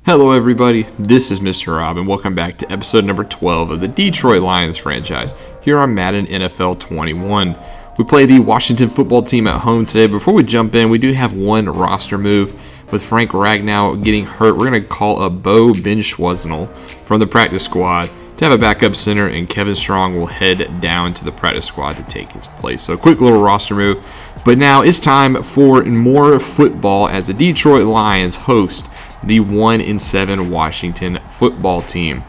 Hello everybody, this is Mr. Rob and welcome back to episode number 12 of the Detroit Lions franchise here on Madden NFL 21. We play the Washington football team at home today. Before we jump in, we do have one roster move with Frank Ragnow getting hurt. We're going to call up Bo Ben-Schwartzel from the practice squad to have a backup center, and Kevin Strong will head down to the practice squad to take his place. So a quick little roster move, but now it's time for more football as the Detroit Lions host the 1-7 Washington football team.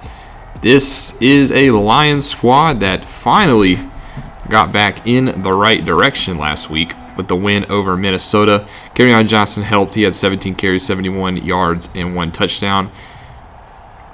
This is a Lions squad that finally got back in the right direction last week with the win over Minnesota. Kerryon Johnson helped. He had 17 carries, 71 yards, and 1 touchdown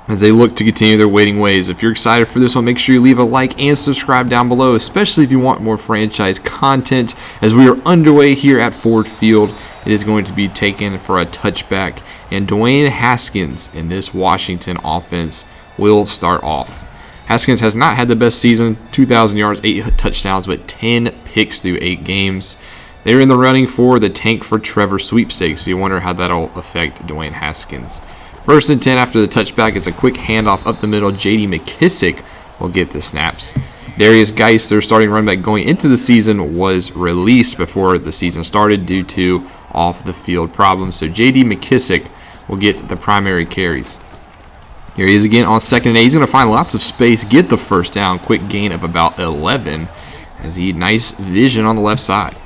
as they look to continue their winning ways. If you're excited for this one, make sure you leave a like and subscribe down below, especially if you want more franchise content as we are underway here at Ford Field. It is going to be taken for a touchback, and Dwayne Haskins in this Washington offense will start off. Haskins has not had the best season, 2,000 yards, 8 touchdowns, but 10 picks through 8 games. They're in the running for the Tank for Trevor sweepstakes, so you wonder how that'll affect Dwayne Haskins. First and 10 after the touchback. It's a quick handoff up the middle. J.D. McKissic will get the snaps. Darius Geis, their starting running back going into the season, was released before the season started due to off-the-field problems. So J.D. McKissic will get the primary carries. Here he is again on 2nd and 8. He's going to find lots of space, get the first down. Quick gain of about 11 as he nice vision on the left side.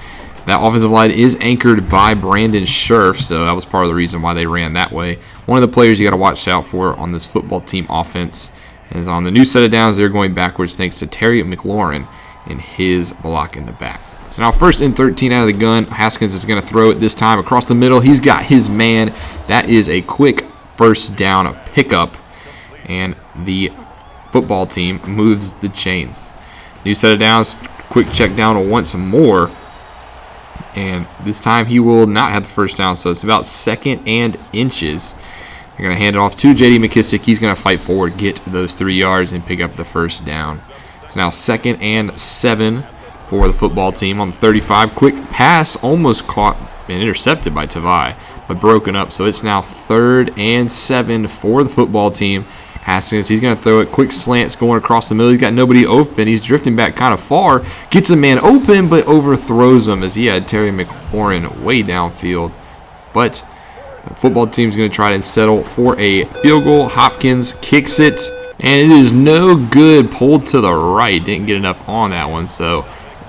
That offensive line is anchored by Brandon Scherf, so that was part of the reason why they ran that way. One of the players you got to watch out for on this football team offense is on the new set of downs. They're going backwards thanks to Terry McLaurin and his block in the back. So now 1st and 13 out of the gun. Haskins is going to throw it this time across the middle. He's got his man. That is a quick first down, a pickup, and the football team moves the chains. New set of downs, quick check down once more. And this time he will not have the first down, so it's about 2nd and inches. They're going to hand it off to J.D. McKissic. He's going to fight forward, get those 3 yards, and pick up the first down. It's now 2nd and 7 for the football team on the 35. Quick pass, almost caught and intercepted by Tavai, but broken up. So it's now 3rd and 7 for the football team. Haskins, he's going to throw it. Quick slants going across the middle. He's got nobody open. He's drifting back kind of far. Gets a man open, but overthrows him as he had Terry McLaurin way downfield. But the football team's going to try to settle for a field goal. Hopkins kicks it, and it is no good. Pulled to the right. Didn't get enough on that one. So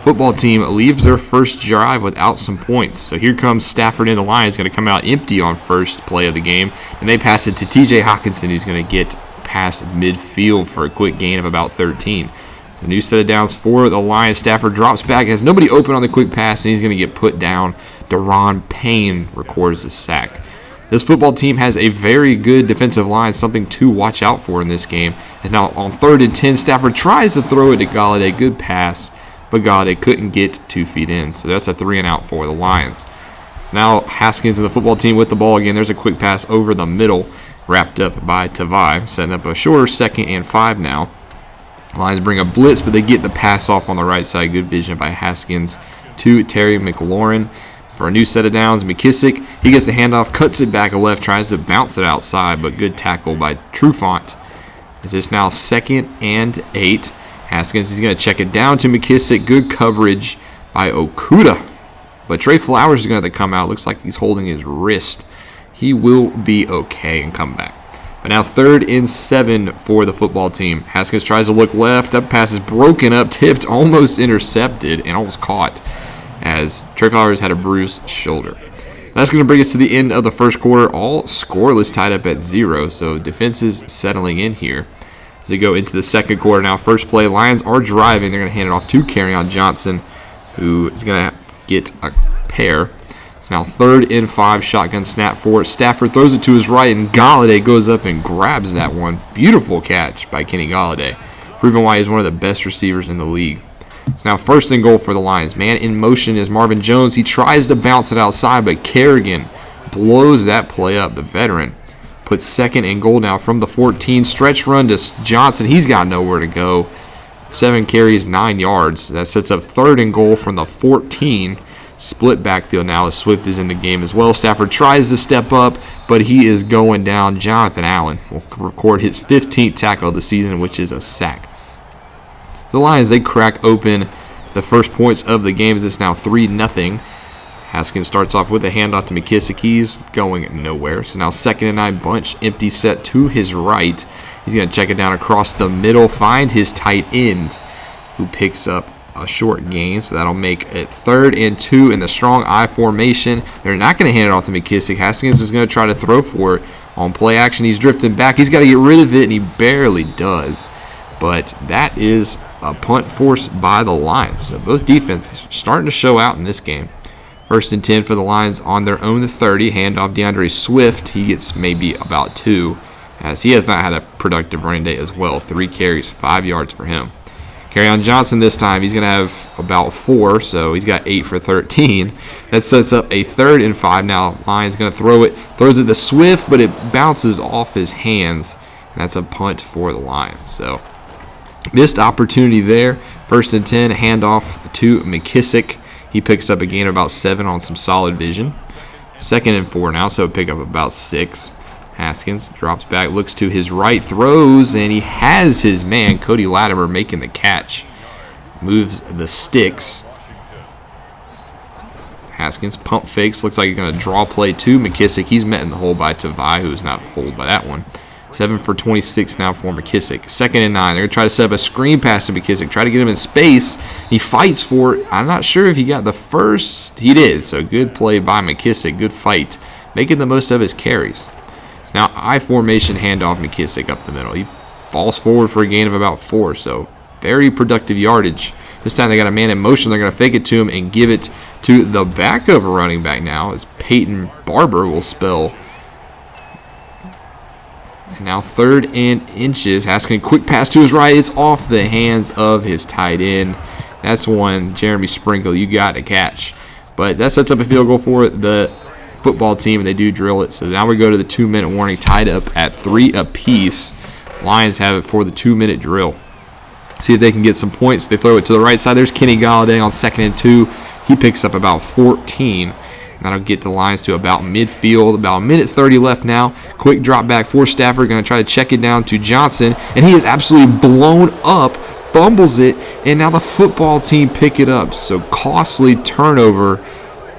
football team leaves their first drive without some points. So here comes Stafford in the line. He's going to come out empty on first play of the game. And they pass it to T.J. Hockenson, who's going to get past midfield for a quick gain of about 13. So new set of downs for the Lions. Stafford drops back, has nobody open on the quick pass, and he's going to get put down. Deron Payne records the sack. This football team has a very good defensive line, something to watch out for in this game. And now on 3rd and 10, Stafford tries to throw it to Galladay. Good pass, but Galladay couldn't get 2 feet in. So that's a 3 and out for the Lions. So now Haskins and the football team with the ball again. There's a quick pass over the middle, wrapped up by Tavai, setting up a shorter 2nd and 5 now. Lions bring a blitz, but they get the pass off on the right side. Good vision by Haskins to Terry McLaurin. For a new set of downs, McKissic, he gets the handoff, cuts it back left, tries to bounce it outside, but good tackle by Trufant. As it's now 2nd and 8. Haskins is going to check it down to McKissic. Good coverage by Okuda. But Trey Flowers is going to have to come out. Looks like he's holding his wrist. He will be okay and come back. But now 3rd and 7 for the football team. Haskins tries to look left. That pass is broken up, tipped, almost intercepted, and almost caught as Trey Flowers had a bruised shoulder. That's going to bring us to the end of the first quarter. All scoreless, tied up at 0. So defenses settling in here as they go into the second quarter. Now first play, Lions are driving. They're going to hand it off to Kerryon Johnson, who is going to get a pair. It's now 3rd and 5, shotgun snap for Stafford, throws it to his right, and Galladay goes up and grabs that one. Beautiful catch by Kenny Galladay, proving why he's one of the best receivers in the league. It's now 1st and goal for the Lions. Man in motion is Marvin Jones. He tries to bounce it outside, but Kerrigan blows that play up. The veteran puts 2nd and goal now from the 14. Stretch run to Johnson. He's got nowhere to go. 7 carries, 9 yards. That sets up 3rd and goal from the 14. split backfield now as Swift is in the game as well. Stafford tries to step up, but he is going down. Jonathan Allen will record his 15th tackle of the season, which is a sack. The Lions, they crack open the first points of the game as it's now 3-0. Haskins starts off with a handoff to McKissick. He's going nowhere. So now 2nd and 9, bunch, empty set to his right. He's going to check it down across the middle, find his tight end, who picks up a short gain. So that'll make it 3rd and 2 in the strong I formation. They're not going to hand it off to McKissick. Haskins is going to try to throw for it on play action. He's drifting back. He's got to get rid of it, and he barely does. But that is a punt forced by the Lions. So both defenses starting to show out in this game. 1st and 10 for the Lions on their own 30. Handoff DeAndre Swift. He gets maybe about 2, as he has not had a productive running day as well. 3 carries, 5 yards for him. Kerryon Johnson this time, he's going to have about 4, so he's got 8 for 13. That sets up a 3rd and 5 now. Lions going to throw it. Throws it to Swift, but it bounces off his hands. And that's a punt for the Lions. So missed opportunity there. 1st and 10, handoff to McKissick. He picks up a gain of about 7 on some solid vision. 2nd and 4 now, so pick up about 6. Haskins drops back, looks to his right, throws, and he has his man, Cody Latimer, making the catch. Moves the sticks. Haskins pump fakes, looks like he's going to draw play to McKissick. He's met in the hole by Tavai, who's not fooled by that one. 7 for 26 now for McKissick. 2nd and 9. They're going to try to set up a screen pass to McKissick. Try to get him in space. He fights for it. I'm not sure if he got the first. He did. So good play by McKissick. Good fight. Making the most of his carries. Now I formation handoff McKissick up the middle. He falls forward for a gain of about 4. So very productive yardage. This time they got a man in motion. They're going to fake it to him and give it to the backup running back now, as Peyton Barber will spell. And now 3rd and inches. Haskins, quick pass to his right. It's off the hands of his tight end. That's one, Jeremy Sprinkle, you got to catch. But that sets up a field goal for the football team, and they do drill it. So now we go to the 2-minute warning, tied up at 3 apiece. Lions have it for the 2-minute drill. See if they can get some points. They throw it to the right side. There's Kenny Galladay on 2nd and 2. He picks up about 14. That'll get the Lions to about midfield. About 1:30 left now. Quick drop back for Stafford. Going to try to check it down to Johnson. And he is absolutely blown up. Fumbles it. And now the football team pick it up. So costly turnover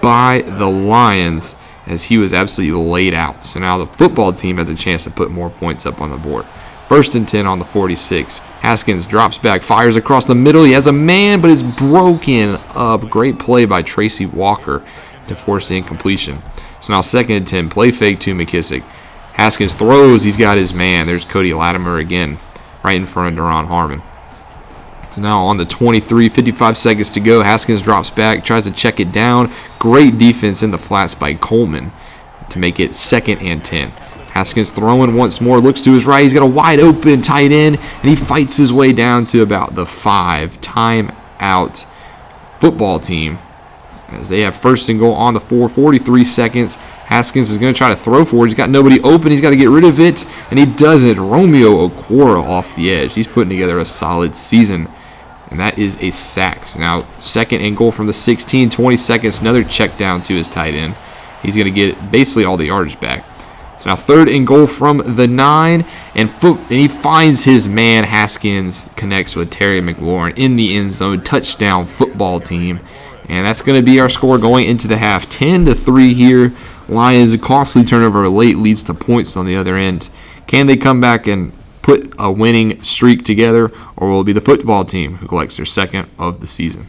by the Lions, as he was absolutely laid out. So now the football team has a chance to put more points up on the board. 1st and 10 on the 46. Haskins drops back, fires across the middle. He has a man, but it's broken up. Great play by Tracy Walker to force the incompletion. So now 2nd and 10, play fake to McKissick. Haskins throws, he's got his man. There's Cody Latimer again, right in front of Deron Harmon. So now on the 23, 55 seconds to go. Haskins drops back, tries to check it down. Great defense in the flats by Coleman to make it 2nd and 10. Haskins throwing once more, looks to his right. He's got a wide open tight end, and he fights his way down to about the 5. Timeout football team, as they have 1st and goal on the 4, 43 seconds. Haskins is going to try to throw forward. He's got nobody open. He's got to get rid of it, and he doesn't. Romeo Okwara off the edge. He's putting together a solid season, and that is a sack. So now 2nd and goal from the 16, 20 seconds. Another check down to his tight end. He's going to get basically all the yardage back. So now 3rd and goal from the 9, and he finds his man. Haskins connects with Terry McLaurin in the end zone. Touchdown football team. And that's going to be our score going into the half. 10-3 here. Lions, a costly turnover late leads to points on the other end. Can they come back and put a winning streak together, or will it be the football team who collects their 2nd of the season?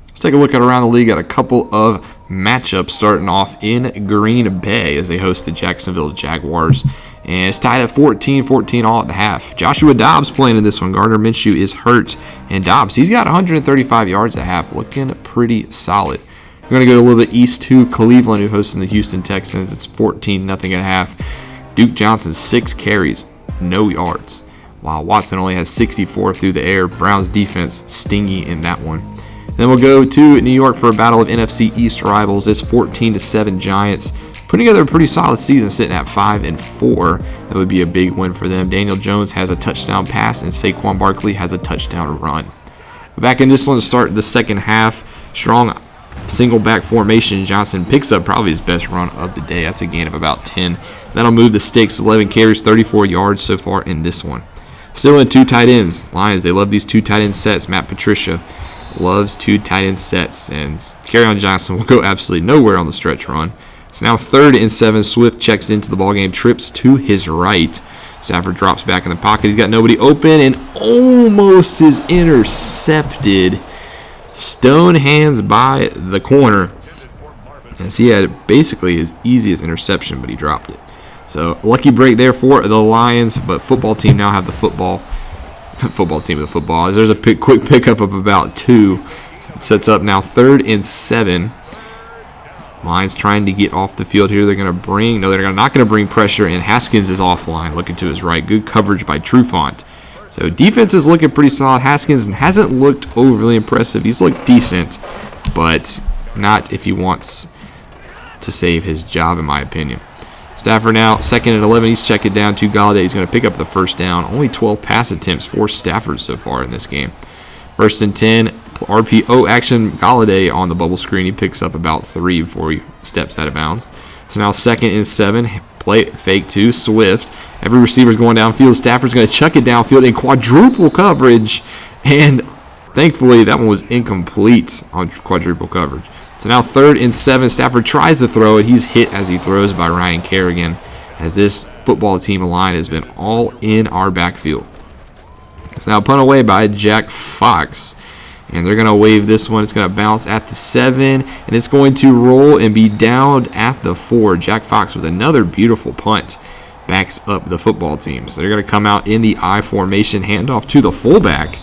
Let's take a look at around the league at a couple of matchups, starting off in Green Bay as they host the Jacksonville Jaguars. And it's tied at 14-14 all at the half. Joshua Dobbs playing in this one. Gardner Minshew is hurt. And Dobbs, he's got 135 yards at half. Looking pretty solid. We're going to go a little bit east to Cleveland, who hosts the Houston Texans. It's 14-0 at half. Duke Johnson, 6 carries, no yards. While Watson only has 64 through the air. Browns defense stingy in that one. Then we'll go to New York for a battle of NFC East rivals. It's 14-7 Giants. Putting together a pretty solid season, sitting at 5-4. That would be a big win for them. Daniel Jones has a touchdown pass, and Saquon Barkley has a touchdown run. Back in this one to start the second half. Strong single back formation. Johnson picks up probably his best run of the day. That's a gain of about 10. That'll move the sticks. 11 carries, 34 yards so far in this one. Still in 2 tight ends. Lions, they love these 2 tight end sets. Matt Patricia loves 2 tight end sets. And Kerryon Johnson will go absolutely nowhere on the stretch run. So now 3rd and 7. Swift checks into the ballgame, trips to his right. Stafford drops back in the pocket. He's got nobody open and almost is intercepted. Stone hands by the corner, as he had basically his easiest interception, but he dropped it. So lucky break there for the Lions, but football team now have the football. Football team with the football. As there's a quick pickup of about 2. So it sets up now 3rd and 7. Lions trying to get off the field here. They're not going to bring pressure, and Haskins is offline, looking to his right. Good coverage by Trufant. So defense is looking pretty solid. Haskins hasn't looked overly impressive. He's looked decent, but not if he wants to save his job, in my opinion. Stafford now 2nd and 11. He's checking down to Galladay. He's going to pick up the first down. Only 12 pass attempts for Stafford so far in this game. 1st and 10. RPO action. Galladay on the bubble screen. He picks up about 3 before he steps out of bounds. So now 2nd and 7. Play fake to Swift. Every receiver's going downfield. Stafford's going to chuck it downfield in quadruple coverage. And thankfully, that one was incomplete on quadruple coverage. So now 3rd and 7. Stafford tries to throw it. He's hit as he throws by Ryan Kerrigan, as this football team line has been all in our backfield. It's now punt away by Jack Fox. And they're going to wave this one. It's going to bounce at the 7. And it's going to roll and be downed at the 4. Jack Fox with another beautiful punt backs up the football team. So they're going to come out in the I formation, handoff to the fullback,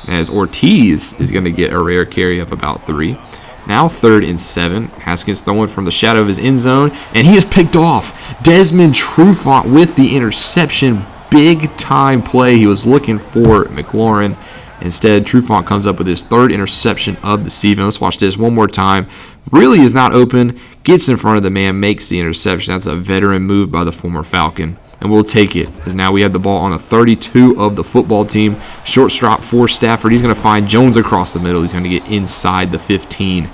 as Ortiz is going to get a rare carry of about 3. Now 3rd and 7. Haskins throwing from the shadow of his end zone. And he is picked off. Desmond Trufant with the interception. Big time play. He was looking for McLaurin. Instead, Trufant comes up with his 3rd interception of the season. Let's watch this one more time. Really is not open. Gets in front of the man. Makes the interception. That's a veteran move by the former Falcon. And we'll take it, as now we have the ball on the 32 of the football team. Short stop for Stafford. He's going to find Jones across the middle. He's going to get inside the 15.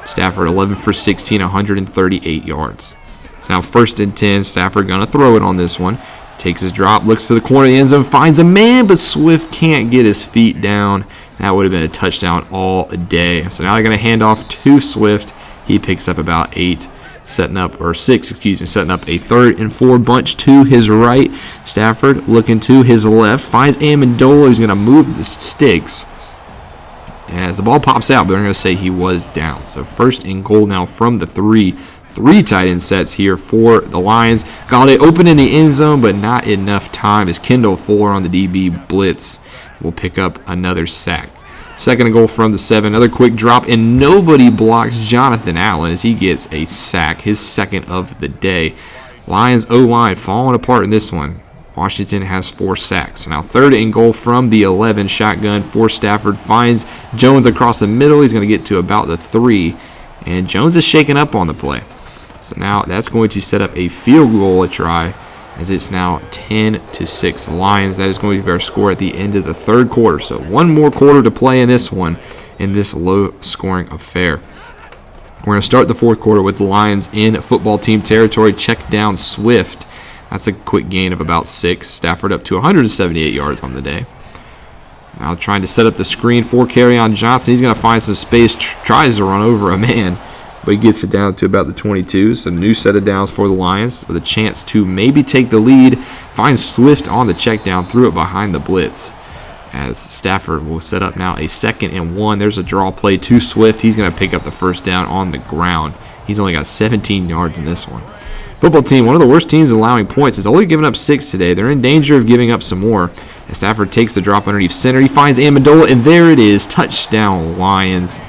Stafford 11 for 16, 138 yards. So now 1st and 10. Stafford going to throw it on this one. Takes his drop, looks to the corner of the end zone, finds a man, but Swift can't get his feet down. That would have been a touchdown all day. So now they're going to hand off to Swift. He picks up about 6, setting up a 3rd and 4 bunch to his right. Stafford looking to his left, finds Amendola. He's going to move the sticks. As the ball pops out, but they're going to say he was down. So 1st and goal now from the 3. 3 tight end sets here for the Lions. Galladay open in the end zone, but not enough time as Kendall Fuller on the DB blitz will pick up another sack. 2nd and goal from the 7. Another quick drop, and nobody blocks Jonathan Allen as he gets a sack, his 2nd of the day. Lions O-line falling apart in this one. Washington has 4 sacks. So now 3rd and goal from the 11. Shotgun for Stafford. Finds Jones across the middle. He's going to get to about the 3. And Jones is shaken up on the play. So now that's going to set up a field goal try, as it's now 10-6 Lions. That is going to be our score at the end of the 3rd quarter. So one more quarter to play in this one, in this low-scoring affair. We're going to start the 4th quarter with the Lions in football team territory. Check down Swift. That's a quick gain of about 6. Stafford up to 178 yards on the day. Now trying to set up the screen for Kerryon Johnson. He's going to find some space, tries to run over a man, but he gets it down to about the 22. So a new set of downs for the Lions with a chance to maybe take the lead. Finds Swift on the check down, threw it behind the blitz, as Stafford will set up now a 2nd and 1. There's a draw play to Swift. He's going to pick up the first down on the ground. He's only got 17 yards in this one. Football team, one of the worst teams allowing points, is only giving up 6 today. They're in danger of giving up some more. As Stafford takes the drop underneath center. He finds Amendola, and there it is. Touchdown, Lions.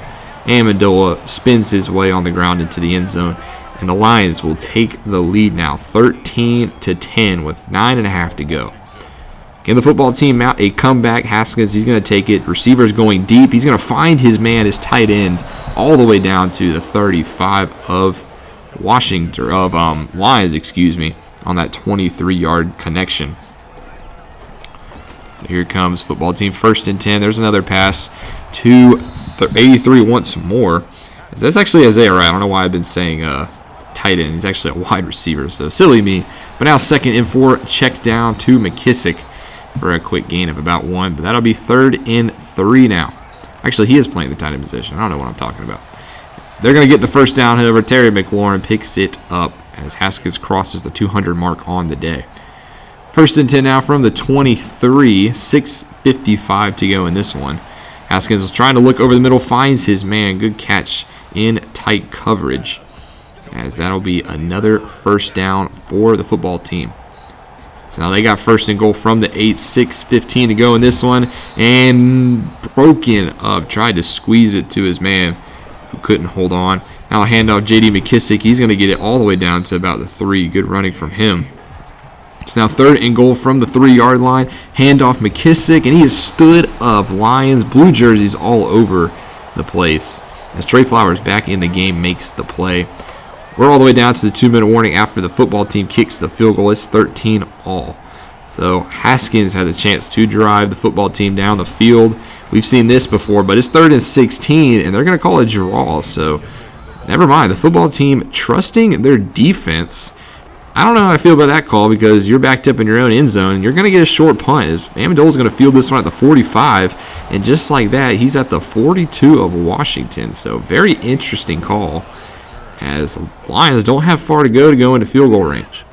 Amendola spins his way on the ground into the end zone, and the Lions will take the lead now 13-10 with 9.5 to go. Can the football team mount a comeback? Haskins, he's going to take it. Receivers going deep. He's going to find his man, his tight end, all the way down to the 35 of Washington, of Lions, on that 23-yard connection. So Here comes football team, 1st and 10. There's another pass to 83 once more. That's actually Isaiah Wright. I don't know why I've been saying tight end. He's actually a wide receiver, so silly me. But now 2nd and 4, check down to McKissick for a quick gain of about 1. But that'll be 3rd and 3 now. Actually, he is playing the tight end position. I don't know what I'm talking about. They're going to get the first down. However, Terry McLaurin picks it up as Haskins crosses the 200 mark on the day. 1st and 10 now from the 23. 6:55 to go in this one. Haskins is trying to look over the middle, finds his man. Good catch in tight coverage, as that'll be another first down for the football team. So now they got 1st and goal from the 8, 6:15 to go in this one, and broken up, tried to squeeze it to his man who couldn't hold on. Now a handoff, J.D. McKissick, he's going to get it all the way down to about the 3. Good running from him. So now 3rd and goal from the 3-yard line, handoff McKissick, and he has stood up. Lions, blue jerseys all over the place, as Trey Flowers back in the game makes the play. We're all the way down to the 2-minute warning after the football team kicks the field goal. It's 13 all. So Haskins has a chance to drive the football team down the field. We've seen this before, but it's 3rd and 16, and they're going to call a draw. So never mind. The football team trusting their defense. I don't know how I feel about that call, because you're backed up in your own end zone, and you're going to get a short punt. Amendola's going to field this one at the 45, and just like that, he's at the 42 of Washington. So very interesting call, as the Lions don't have far to go into field goal range.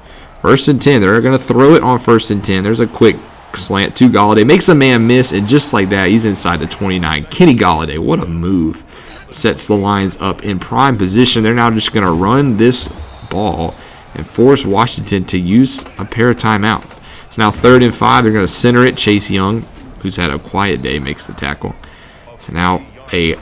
1st and 10. They're going to throw it on 1st and 10. There's a quick slant to Golladay. Makes a man miss, and just like that, he's inside the 29. Kenny Golladay, what a move. Sets the Lions up in prime position. They're now just going to run this ball and force Washington to use a pair of timeouts. It's now 3rd and 5. They're going to center it. Chase Young, who's had a quiet day, makes the tackle. So now a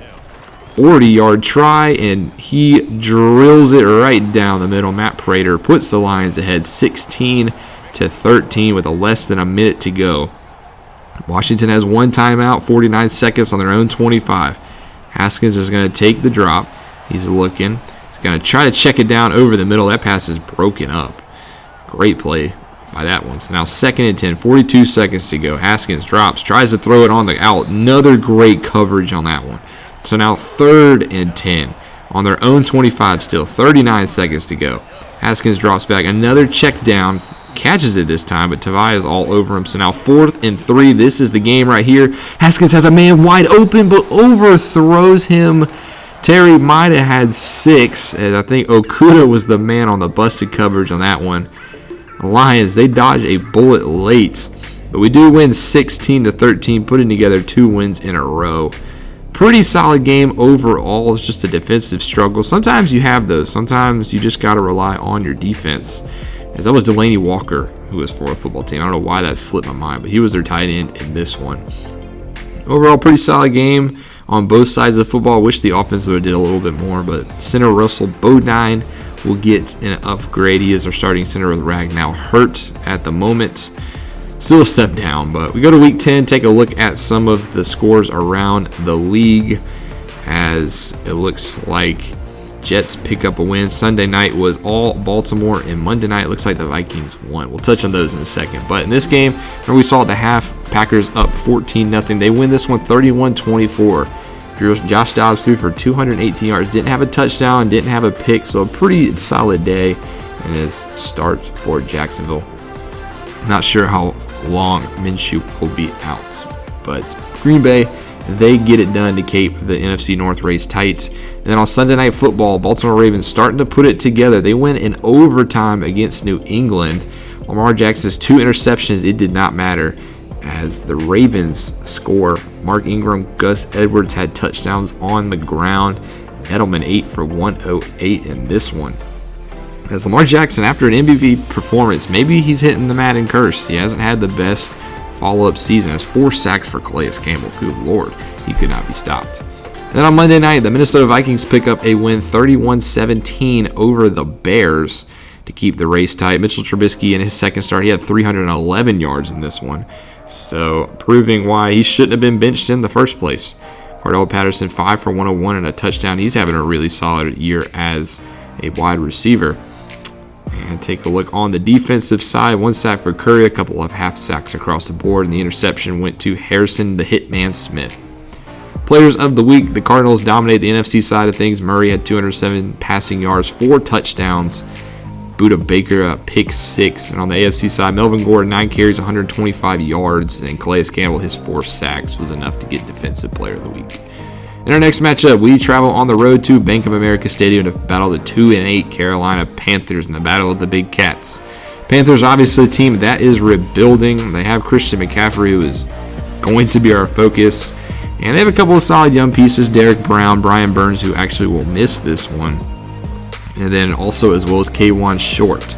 40-yard try, and he drills it right down the middle. Matt Prater puts the Lions ahead 16-13 with less than a minute to go. Washington has 1 timeout, 49 seconds on their own 25. Haskins is going to take the drop. He's looking. He's going to try to check it down over the middle. That pass is broken up. Great play by that one. So now 2nd and 10, 42 seconds to go. Haskins drops, tries to throw it on the out. Another great coverage on that one. So now 3rd and 10 on their own 25 still. 39 seconds to go. Haskins drops back. Another check down. Catches it this time, but Tavai is all over him. So now 4th and 3. This is the game right here. Haskins has a man wide open, but overthrows him. Terry might have had 6, and I think Okuda was the man on the busted coverage on that one. The Lions, they dodge a bullet late, but we do win 16-13, putting together 2 wins in a row. Pretty solid game overall. It's just a defensive struggle. Sometimes you have those. Sometimes you just got to rely on your defense. As that was Delaney Walker, who was for a football team. I don't know why that slipped my mind, but he was their tight end in this one. Overall, pretty solid game on both sides of the football. Wish the offense would have did a little bit more, but center Russell Bodine will get an upgrade. He is our starting center with Ragnow hurt at the moment. Still a step down, but we go to Week 10, take a look at some of the scores around the league, as it looks like Jets pick up a win. Sunday night was all Baltimore, and Monday night looks like the Vikings won. We'll touch on those in a second. But in this game, we saw at the half, Packers up 14-0. They win this one 31-24. Josh Dobbs threw for 218 yards. Didn't have a touchdown, didn't have a pick, so a pretty solid day in his start for Jacksonville. Not sure how long Minshew will be out, but Green Bay, they get it done to keep the NFC North race tight. And then on Sunday Night Football, Baltimore Ravens starting to put it together. They win in overtime against New England. Lamar Jackson's 2 interceptions, it did not matter, as the Ravens score. Mark Ingram, Gus Edwards had touchdowns on the ground. Edelman 8 for 108 in this one. As Lamar Jackson, after an MVP performance, maybe he's hitting the Madden curse. He hasn't had the best follow-up season. Has 4 sacks for Calais Campbell. Good Lord, he could not be stopped. Then on Monday night, the Minnesota Vikings pick up a win 31-17 over the Bears to keep the race tight. Mitchell Trubisky in his second start, he had 311 yards in this one, so proving why he shouldn't have been benched in the first place. Cordell Patterson 5 for 101 and a touchdown. He's having a really solid year as a wide receiver. And take a look on the defensive side. 1 sack for Curry, a couple of half sacks across the board, and the interception went to Harrison the Hitman Smith. Players of the week, the Cardinals dominated the NFC side of things. Murray had 207 passing yards, 4 touchdowns. Buda Baker, a pick 6. And on the AFC side, Melvin Gordon, 9 carries, 125 yards. And Calais Campbell, his 4 sacks was enough to get Defensive Player of the Week. In our next matchup, we travel on the road to Bank of America Stadium to battle the 2-8 Carolina Panthers in the Battle of the Big Cats. Panthers obviously a team that is rebuilding. They have Christian McCaffrey, who is going to be our focus. And they have a couple of solid young pieces, Derek Brown, Brian Burns, who actually will miss this one. And then also as well as K1 Short.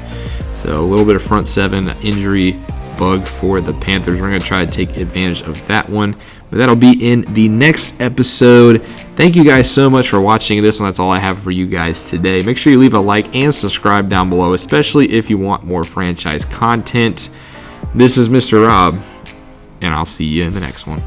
So a little bit of front 7 injury bug for the Panthers. We're going to try to take advantage of that one. But that'll be in the next episode. Thank you guys so much for watching this one. That's all I have for you guys today. Make sure you leave a like and subscribe down below, especially if you want more franchise content. This is Mr. Rob, and I'll see you in the next one.